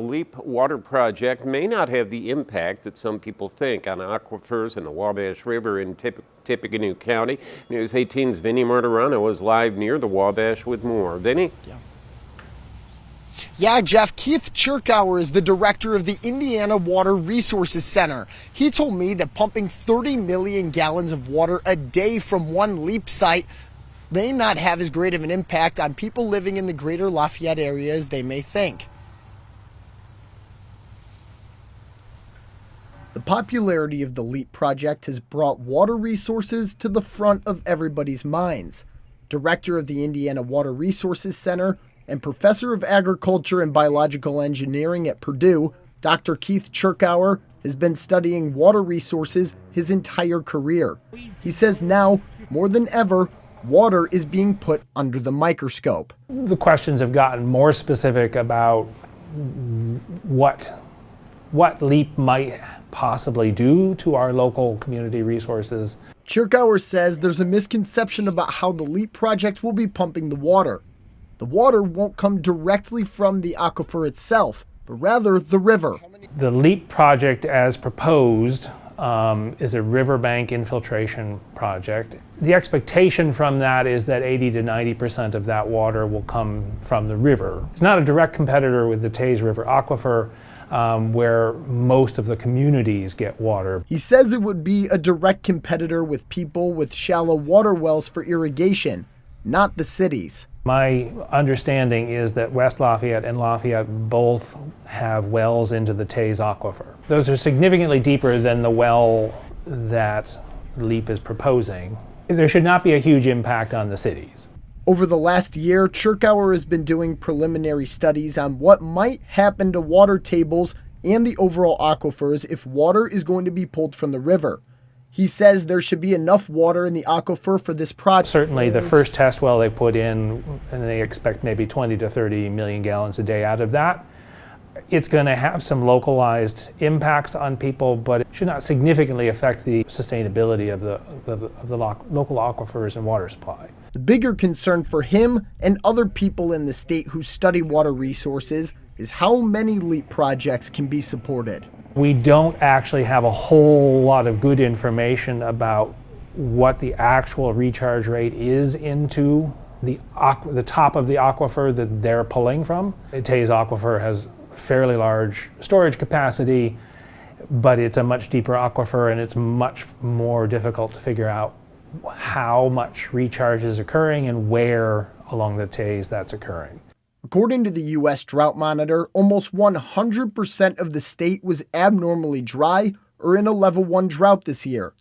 The LEAP water project may not have the impact that some people think on aquifers in the Wabash River in Tippecanoe County. News 18's Vinny Martirano is live near the Wabash with more. Vinny? Yeah, Jeff, Keith Chirkauer is the director of the Indiana Water Resources Center. He told me that pumping 30 million gallons of water a day from one LEAP site may not have as great of an impact on people living in the greater Lafayette area as they may think. The popularity of the LEAP project has brought water resources to the front of everybody's minds. Director of the Indiana Water Resources Center and professor of agriculture and biological engineering at Purdue, Dr. Keith Chirkauer has been studying water resources his entire career. He says now, more than ever, water is being put under the microscope. The questions have gotten more specific about what LEAP might possibly do to our local community resources. Chirkauer says there's a misconception about how the LEAP project will be pumping the water. The water won't come directly from the aquifer itself, but rather the river. The LEAP project as proposed is a riverbank infiltration project. The expectation from that is that 80 to 90% of that water will come from the river. It's not a direct competitor with the Taze River aquifer, where most of the communities get water. He says it would be a direct competitor with people with shallow water wells for irrigation, not the cities. My understanding is that West Lafayette and Lafayette both have wells into the Taze aquifer. Those are significantly deeper than the well that LEAP is proposing. There should not be a huge impact on the cities. Over the last year, Chirkauer has been doing preliminary studies on what might happen to water tables and the overall aquifers if water is going to be pulled from the river. He says there should be enough water in the aquifer for this project. Certainly the first test well they put in, and they expect maybe 20 to 30 million gallons a day out of that. It's going to have some localized impacts on people, but it should not significantly affect the sustainability of the local aquifers and water supply. The bigger concern for him and other people in the state who study water resources is how many LEAP projects can be supported. We don't actually have a whole lot of good information about what the actual recharge rate is into the top of the aquifer that they're pulling from. The Taze aquifer has fairly large storage capacity, but it's a much deeper aquifer and it's much more difficult to figure out how much recharge is occurring and where along the Taze that's occurring. According to the U.S. Drought Monitor, almost 100% of the state was abnormally dry or in a level 1 drought this year.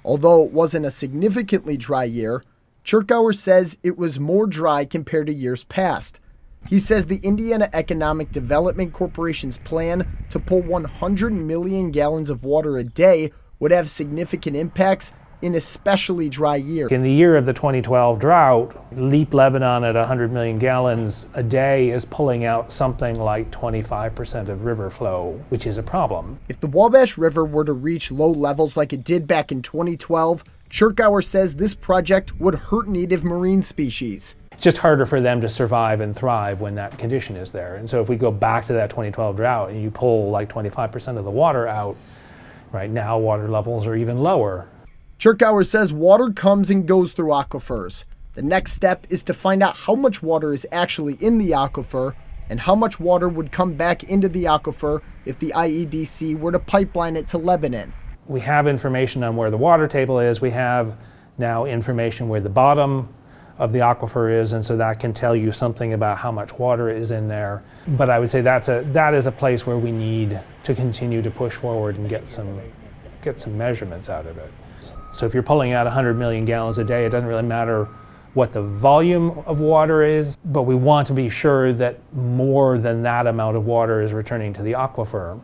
Although it wasn't a significantly dry year, Chirkauer says it was more dry compared to years past. He says the Indiana Economic Development Corporation's plan to pull 100 million gallons of water a day would have significant impacts in especially dry year. In the year of the 2012 drought, LEAP Lebanon at 100 million gallons a day is pulling out something like 25% of river flow, which is a problem. If the Wabash River were to reach low levels like it did back in 2012, Chirkauer says this project would hurt native marine species. It's just harder for them to survive and thrive when that condition is there. And so if we go back to that 2012 drought and you pull like 25% of the water out, right now water levels are even lower. Chirkauer says water comes and goes through aquifers. The next step is to find out how much water is actually in the aquifer and how much water would come back into the aquifer if the IEDC were to pipeline it to Lebanon. We have information on where the water table is. We have now information where the bottom of the aquifer is, and so that can tell you something about how much water is in there. But I would say that is a place where we need to continue to push forward and get some measurements out of it. So if you're pulling out 100 million gallons a day, it doesn't really matter what the volume of water is, but we want to be sure that more than that amount of water is returning to the aquifer.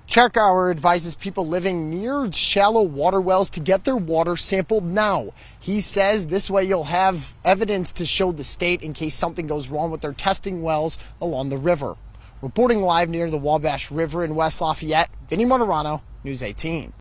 Chirkauer advises people living near shallow water wells to get their water sampled now. He says this way you'll have evidence to show the state in case something goes wrong with their testing wells along the river. Reporting live near the Wabash River in West Lafayette, Vinny Martirano, News 18.